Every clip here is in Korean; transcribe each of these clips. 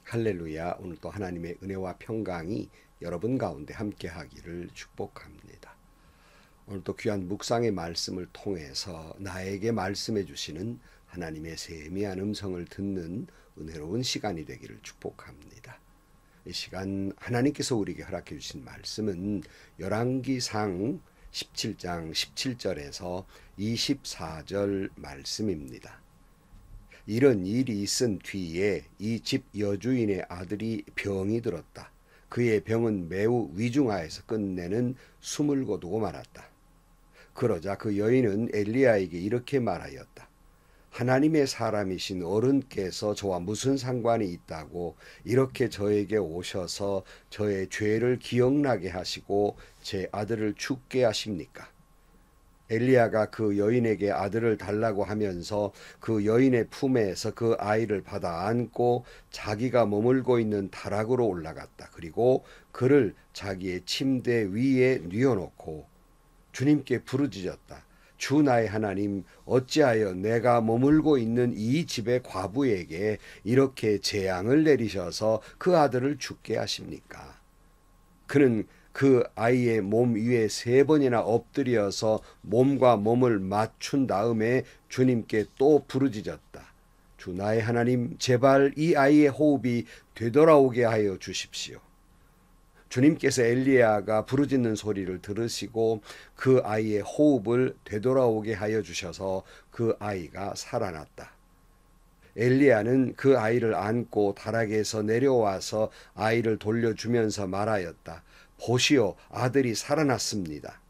할렐루야. 오늘 또 하나님의 은혜와 평강이 여러분 가운데 함께 하기를 축복합니다. 오늘 또 귀한 묵상의 말씀을 통해서 나에게 말씀해 주시는 하나님의 세미한 음성을 듣는 은혜로운 시간이 되기를 축복합니다. 이 시간 하나님께서 우리에게 허락해 주신 말씀은 열왕기상 17장 17절에서 24절 말씀입니다. 이런 일이 있은 뒤에 이 집 여주인의 아들이 병이 들었다. 그의 병은 매우 위중하여서 끝내는 숨을 거두고 말았다. 그러자 그 여인은 엘리야에게 이렇게 말하였다. 하나님의 사람이신 어른께서 저와 무슨 상관이 있다고 이렇게 저에게 오셔서 저의 죄를 기억나게 하시고 제 아들을 죽게 하십니까? 엘리야가 그 여인에게 아들을 달라고 하면서 그 여인의 품에서 그 아이를 받아 안고 자기가 머물고 있는 다락으로 올라갔다. 그리고 그를 자기의 침대 위에 뉘어놓고 주님께 부르짖었다. 주 나의 하나님, 어찌하여 내가 머물고 있는 이 집의 과부에게 이렇게 재앙을 내리셔서 그 아들을 죽게 하십니까? 그는 그 아이의 몸 위에 3번이나 엎드려서 몸과 몸을 맞춘 다음에 주님께 또 부르짖었다. 주 나의 하나님, 제발 이 아이의 호흡이 되돌아오게 하여 주십시오. 주님께서 엘리야가 부르짖는 소리를 들으시고 그 아이의 호흡을 되돌아오게 하여 주셔서 그 아이가 살아났다. 엘리야는 그 아이를 안고 다락에서 내려와서 아이를 돌려주면서 말하였다. 보시오, 아들이 살아났습니다.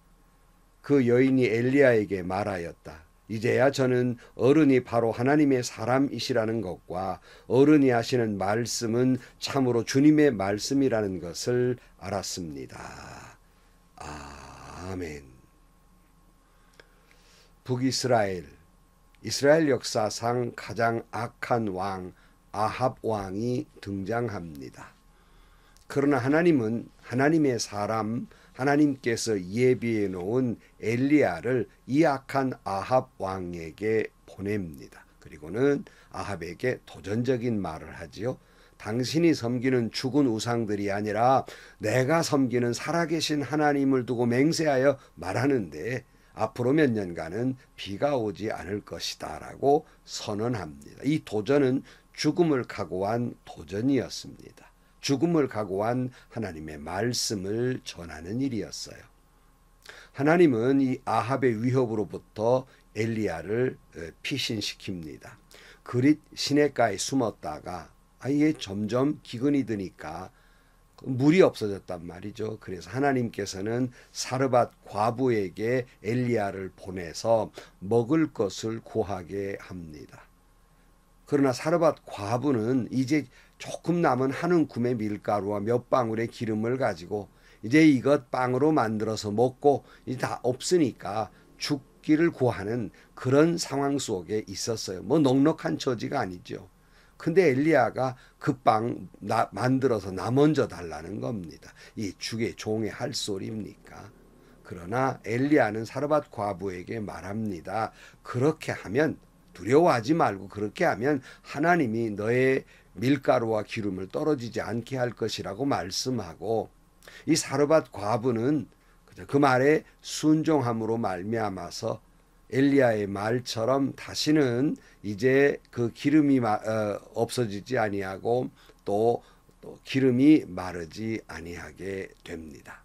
그 여인이 엘리야에게 말하였다. 이제야 저는 어른이 바로 하나님의 사람이시라는 것과 어른이 하시는 말씀은 참으로 주님의 말씀이라는 것을 알았습니다. 아멘. 북이스라엘, 이스라엘 역사상 가장 악한 왕 아합 왕이 등장합니다. 그러나 하나님은 하나님의 사람, 하나님께서 예비해 놓은 엘리야를 이 악한 아합 왕에게 보냅니다. 그리고는 아합에게 도전적인 말을 하지요. 당신이 섬기는 죽은 우상들이 아니라 내가 섬기는 살아계신 하나님을 두고 맹세하여 말하는데 앞으로 몇 년간은 비가 오지 않을 것이다 라고 선언합니다. 이 도전은 죽음을 각오한 도전이었습니다. 죽음을 각오한 하나님의 말씀을 전하는 일이었어요. 하나님은 이 아합의 위협으로부터 엘리야를 피신시킵니다. 그릿 시냇가에 숨었다가 아예 점점 기근이 드니까 물이 없어졌단 말이죠. 그래서 하나님께서는 사르밧 과부에게 엘리야를 보내서 먹을 것을 구하게 합니다. 그러나 사르밧 과부는 이제 조금 남은 한 움큼의 밀가루와 몇 방울의 기름을 가지고 이제 이것 빵으로 만들어서 먹고 이제 다 없으니까 죽기를 구하는 그런 상황 속에 있었어요. 뭐 넉넉한 처지가 아니죠. 근데 엘리야가 그 빵 만들어서 나 먼저 달라는 겁니다. 이 죽의 종의 할 소리입니까? 그러나 엘리야는 사르밧 과부에게 말합니다. 그렇게 하면 두려워하지 말고 그렇게 하면 하나님이 너의 밀가루와 기름을 떨어지지 않게 할 것이라고 말씀하고 이 사르밧 과부는 그 말에 순종함으로 말미암아서 엘리야의 말처럼 다시는 이제 그 기름이 없어지지 아니하고 또 기름이 마르지 아니하게 됩니다.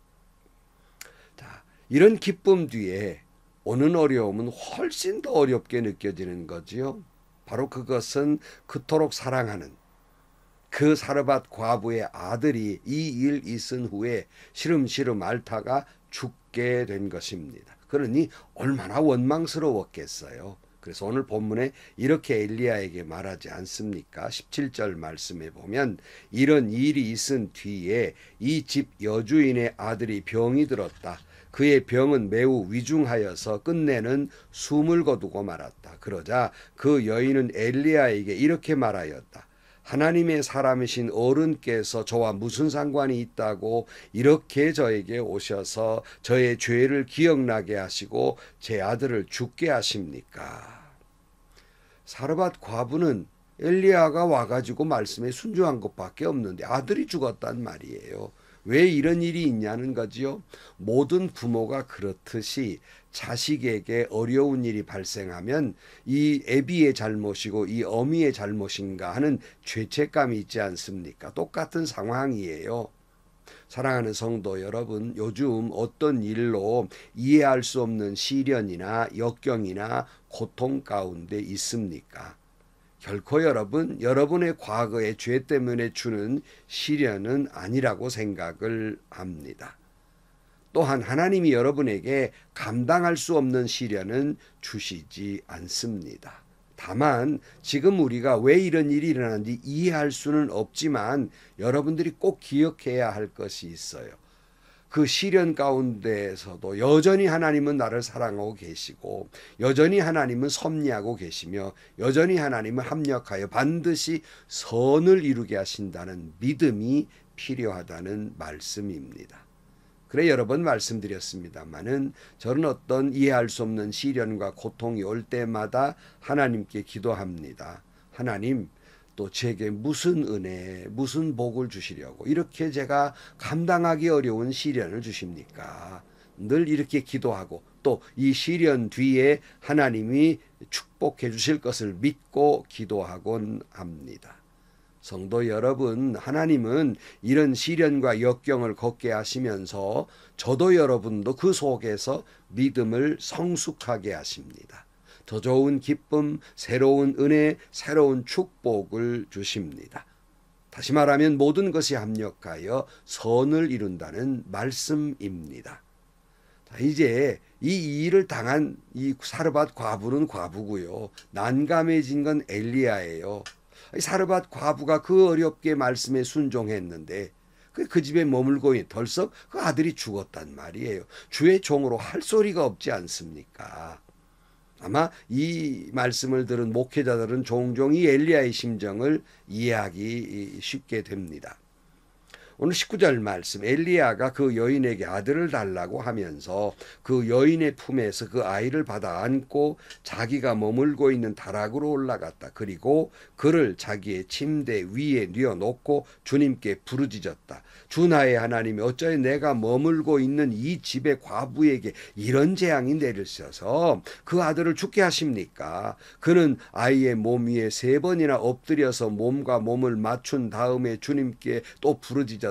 자, 이런 기쁨 뒤에 오는 어려움은 훨씬 더 어렵게 느껴지는 거지요. 바로 그것은 그토록 사랑하는 그 사르밧 과부의 아들이 이 일 있은 후에 시름시름 앓다가 죽게 된 것입니다. 그러니 얼마나 원망스러웠겠어요. 그래서 오늘 본문에 이렇게 엘리야에게 말하지 않습니까? 17절 말씀에 보면 이런 일이 있은 뒤에 이 집 여주인의 아들이 병이 들었다. 그의 병은 매우 위중하여서 끝내는 숨을 거두고 말았다. 그러자 그 여인은 엘리야에게 이렇게 말하였다. 하나님의 사람이신 어른께서 저와 무슨 상관이 있다고 이렇게 저에게 오셔서 저의 죄를 기억나게 하시고 제 아들을 죽게 하십니까? 사르밧 과부는 엘리야가 와가지고 말씀에 순종한 것밖에 없는데 아들이 죽었단 말이에요. 왜 이런 일이 있냐는 거지요. 모든 부모가 그렇듯이 자식에게 어려운 일이 발생하면 이 애비의 잘못이고 이 어미의 잘못인가 하는 죄책감이 있지 않습니까? 똑같은 상황이에요. 사랑하는 성도 여러분, 요즘 어떤 일로 이해할 수 없는 시련이나 역경이나 고통 가운데 있습니까? 결코 여러분의 과거의 죄 때문에 주는 시련은 아니라고 생각을 합니다. 또한 하나님이 여러분에게 감당할 수 없는 시련은 주시지 않습니다. 다만 지금 우리가 왜 이런 일이 일어나는지 이해할 수는 없지만 여러분들이 꼭 기억해야 할 것이 있어요. 그 시련 가운데에서도 여전히 하나님은 나를 사랑하고 계시고 여전히 하나님은 섭리하고 계시며 여전히 하나님은 합력하여 반드시 선을 이루게 하신다는 믿음이 필요하다는 말씀입니다. 그래 여러 번 말씀드렸습니다마는 저는 어떤 이해할 수 없는 시련과 고통이 올 때마다 하나님께 기도합니다. 하나님, 또 제게 무슨 은혜, 무슨 복을 주시려고 이렇게 제가 감당하기 어려운 시련을 주십니까? 늘 이렇게 기도하고 또 이 시련 뒤에 하나님이 축복해 주실 것을 믿고 기도하곤 합니다. 성도 여러분, 하나님은 이런 시련과 역경을 겪게 하시면서 저도 여러분도 그 속에서 믿음을 성숙하게 하십니다. 더 좋은 기쁨, 새로운 은혜, 새로운 축복을 주십니다. 다시 말하면 모든 것이 합력하여 선을 이룬다는 말씀입니다. 자, 이제 이 일을 당한 이 사르밧 과부는 과부고요. 난감해진 건 엘리야예요. 사르밧 과부가 그 어렵게 말씀에 순종했는데 그 집에 머물고 있는 덜썩 그 아들이 죽었단 말이에요. 주의 종으로 할 소리가 없지 않습니까? 아마 이 말씀을 들은 목회자들은 종종 이 엘리야의 심정을 이해하기 쉽게 됩니다. 오늘 19절 말씀, 엘리야가 그 여인에게 아들을 달라고 하면서 그 여인의 품에서 그 아이를 받아 안고 자기가 머물고 있는 다락으로 올라갔다. 그리고 그를 자기의 침대 위에 뉘어놓고 주님께 부르짖었다. 주 나의 하나님이 어쩌여 내가 머물고 있는 이 집의 과부에게 이런 재앙이 내리셔서 그 아들을 죽게 하십니까? 그는 아이의 몸 위에 3번이나 엎드려서 몸과 몸을 맞춘 다음에 주님께 또 부르짖었다.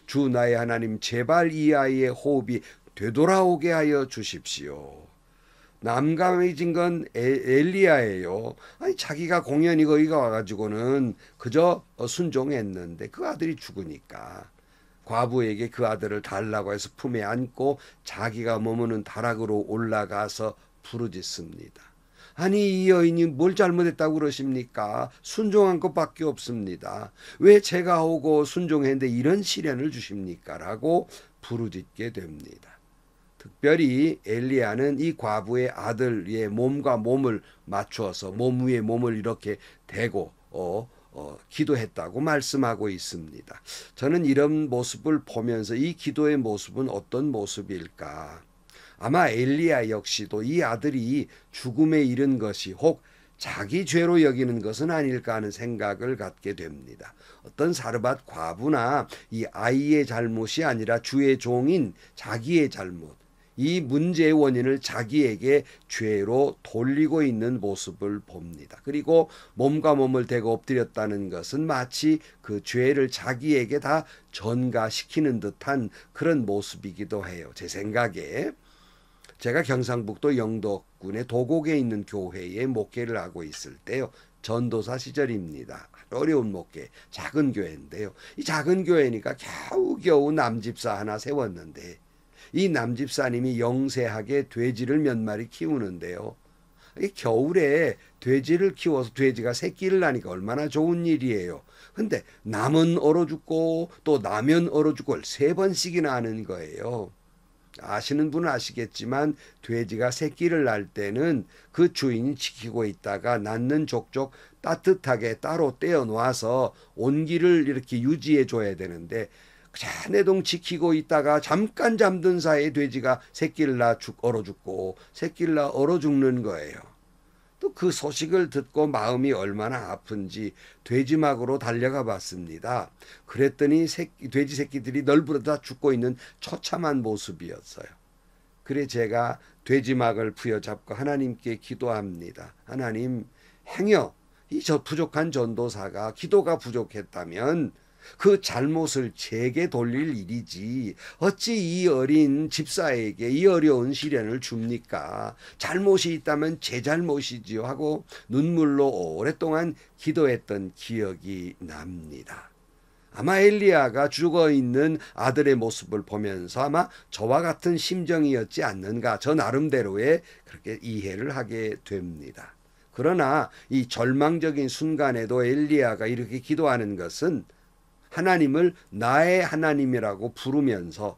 주 나의 하나님, 제발 이 아이의 호흡이 되돌아오게 하여 주십시오. 난감해진 건 엘리야예요. 아니 자기가 공연히 거기가 와가지고는 그저 순종했는데 그 아들이 죽으니까 과부에게 그 아들을 달라고 해서 품에 안고 자기가 머무는 다락으로 올라가서 부르짖습니다. 아니 이 여인이 뭘 잘못했다고 그러십니까? 순종한 것밖에 없습니다. 왜 제가 오고 순종했는데 이런 시련을 주십니까? 라고 부르짖게 됩니다. 특별히 엘리야는 이 과부의 아들 위에 몸과 몸을 맞추어서 몸 위에 몸을 이렇게 대고 기도했다고 말씀하고 있습니다. 저는 이런 모습을 보면서 이 기도의 모습은 어떤 모습일까? 아마 엘리야 역시도 이 아들이 죽음에 이른 것이 혹 자기 죄로 여기는 것은 아닐까 하는 생각을 갖게 됩니다. 어떤 사르밧 과부나 이 아이의 잘못이 아니라 주의 종인 자기의 잘못, 이 문제의 원인을 자기에게 죄로 돌리고 있는 모습을 봅니다. 그리고 몸과 몸을 대고 엎드렸다는 것은 마치 그 죄를 자기에게 다 전가시키는 듯한 그런 모습이기도 해요. 제 생각에. 제가 경상북도 영덕군의 도곡에 있는 교회에 목회를 하고 있을 때요. 전도사 시절입니다. 어려운 목회, 작은 교회인데요. 이 작은 교회니까 겨우겨우 남집사 하나 세웠는데 이 남집사님이 영세하게 돼지를 몇 마리 키우는데요. 겨울에 돼지를 키워서 돼지가 새끼를 낳으니까 얼마나 좋은 일이에요. 근데 남은 얼어 죽고 또 나면 얼어 죽고 3번씩이나 하는 거예요. 아시는 분은 아시겠지만 돼지가 새끼를 낳을 때는 그 주인이 지키고 있다가 낳는 족족 따뜻하게 따로 떼어 놔서 온기를 이렇게 유지해 줘야 되는데 자네동 지키고 있다가 잠깐 잠든 사이에 돼지가 새끼를 낳아 얼어 죽고 새끼를 낳아 얼어 죽는 거예요. 또 그 소식을 듣고 마음이 얼마나 아픈지 돼지막으로 달려가 봤습니다. 그랬더니 돼지 새끼들이 널브러져 죽고 있는 처참한 모습이었어요. 그래 제가 돼지막을 부여잡고 하나님께 기도합니다. 하나님, 행여 이 부족한 전도사가 기도가 부족했다면 그 잘못을 제게 돌릴 일이지 어찌 이 어린 집사에게 이 어려운 시련을 줍니까? 잘못이 있다면 제 잘못이지요 하고 눈물로 오랫동안 기도했던 기억이 납니다. 아마 엘리야가 죽어있는 아들의 모습을 보면서 아마 저와 같은 심정이었지 않는가, 저 나름대로의 그렇게 이해를 하게 됩니다. 그러나 이 절망적인 순간에도 엘리야가 이렇게 기도하는 것은 하나님을 나의 하나님이라고 부르면서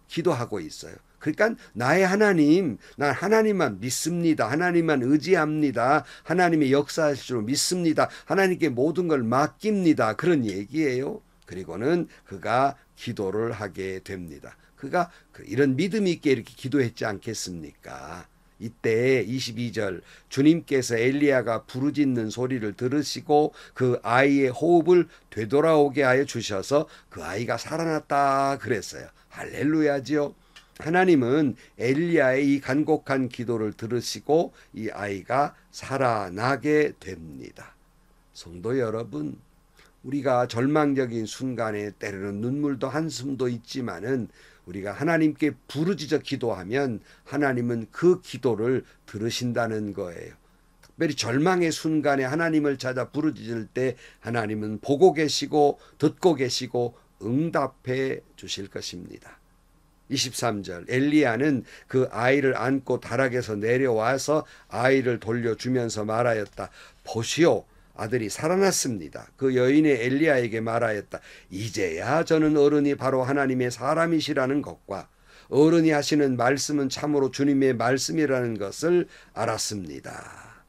기도하고 있어요. 그러니까 나의 하나님, 난 하나님만 믿습니다. 하나님만 의지합니다. 하나님의 역사하실 줄 믿습니다. 하나님께 모든 걸 맡깁니다. 그런 얘기예요. 그리고는 그가 기도를 하게 됩니다. 그가 이런 믿음 있게 이렇게 기도했지 않겠습니까? 이때 22절, 주님께서 엘리야가 부르짖는 소리를 들으시고 그 아이의 호흡을 되돌아오게 하여 주셔서 그 아이가 살아났다 그랬어요. 할렐루야지요. 하나님은 엘리야의 이 간곡한 기도를 들으시고 이 아이가 살아나게 됩니다. 성도 여러분, 우리가 절망적인 순간에 때로는 눈물도 한숨도 있지만은 우리가 하나님께 부르짖어 기도하면 하나님은 그 기도를 들으신다는 거예요. 특별히 절망의 순간에 하나님을 찾아 부르짖을 때 하나님은 보고 계시고 듣고 계시고 응답해 주실 것입니다. 23절, 엘리야는 그 아이를 안고 다락에서 내려와서 아이를 돌려주면서 말하였다. 보시오, 아들이 살아났습니다. 그 여인의 엘리야에게 말하였다. 이제야 저는 어른이 바로 하나님의 사람이시라는 것과 어른이 하시는 말씀은 참으로 주님의 말씀이라는 것을 알았습니다.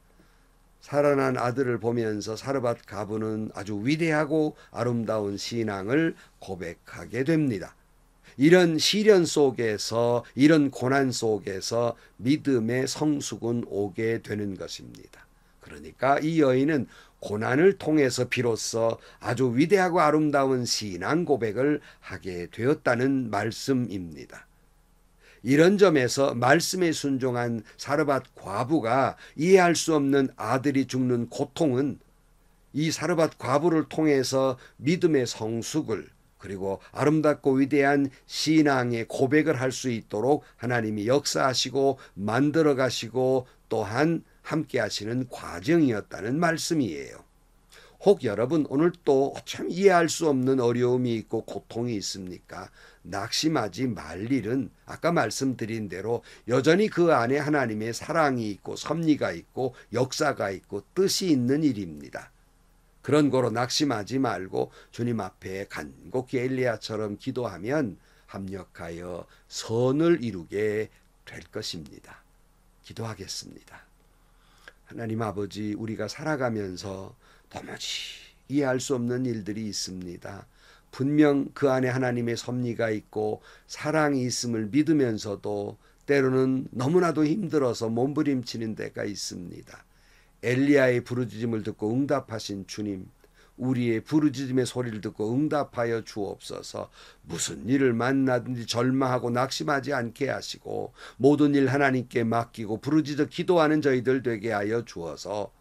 살아난 아들을 보면서 사르밧 과부는 아주 위대하고 아름다운 신앙을 고백하게 됩니다. 이런 시련 속에서, 이런 고난 속에서 믿음의 성숙은 오게 되는 것입니다. 그러니까 이 여인은 고난을 통해서 비로소 아주 위대하고 아름다운 신앙 고백을 하게 되었다는 말씀입니다. 이런 점에서 말씀에 순종한 사르밧 과부가 이해할 수 없는 아들이 죽는 고통은 이 사르밧 과부를 통해서 믿음의 성숙을, 그리고 아름답고 위대한 신앙의 고백을 할 수 있도록 하나님이 역사하시고 만들어 가시고 또한 함께 하시는 과정이었다는 말씀이에요. 혹 여러분 오늘 또 참 이해할 수 없는 어려움이 있고 고통이 있습니까? 낙심하지 말 일은 아까 말씀드린 대로 여전히 그 안에 하나님의 사랑이 있고 섭리가 있고 역사가 있고 뜻이 있는 일입니다. 그런 거로 낙심하지 말고 주님 앞에 간곡히 엘리야처럼 기도하면 합력하여 선을 이루게 될 것입니다. 기도하겠습니다. 하나님 아버지, 우리가 살아가면서 도무지 이해할 수 없는 일들이 있습니다. 분명 그 안에 하나님의 섭리가 있고 사랑이 있음을 믿으면서도 때로는 너무나도 힘들어서 몸부림치는 데가 있습니다. 엘리야의 부르짖음을 듣고 응답하신 주님, 우리의 부르짖음의 소리를 듣고 응답하여 주옵소서. 무슨 일을 만나든지 절망하고 낙심하지 않게 하시고 모든 일 하나님께 맡기고 부르짖어 기도하는 저희들 되게 하여 주어서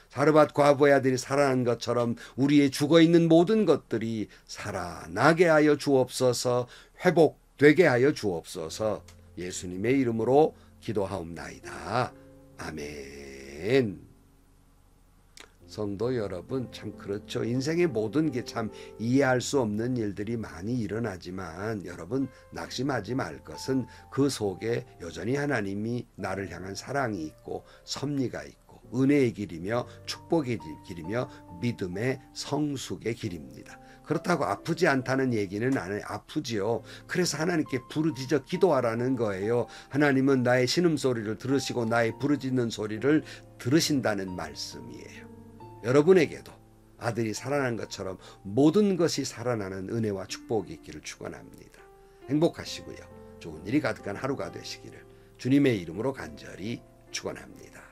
사르밧 과부의 아들이 살아난 것처럼 우리의 죽어있는 모든 것들이 살아나게 하여 주옵소서. 회복되게 하여 주옵소서. 예수님의 이름으로 기도하옵나이다. 아멘. 성도 여러분, 참 그렇죠. 인생의 모든 게 참 이해할 수 없는 일들이 많이 일어나지만 여러분 낙심하지 말 것은 그 속에 여전히 하나님이 나를 향한 사랑이 있고 섭리가 있고 은혜의 길이며 축복의 길이며 믿음의 성숙의 길입니다. 그렇다고 아프지 않다는 얘기는 안 해. 아프지요. 그래서 하나님께 부르짖어 기도하라는 거예요. 하나님은 나의 신음소리를 들으시고 나의 부르짖는 소리를 들으신다는 말씀이에요. 여러분에게도 아들이 살아난 것처럼 모든 것이 살아나는 은혜와 축복이 있기를 축원합니다. 행복하시고요. 좋은 일이 가득한 하루가 되시기를 주님의 이름으로 간절히 축원합니다.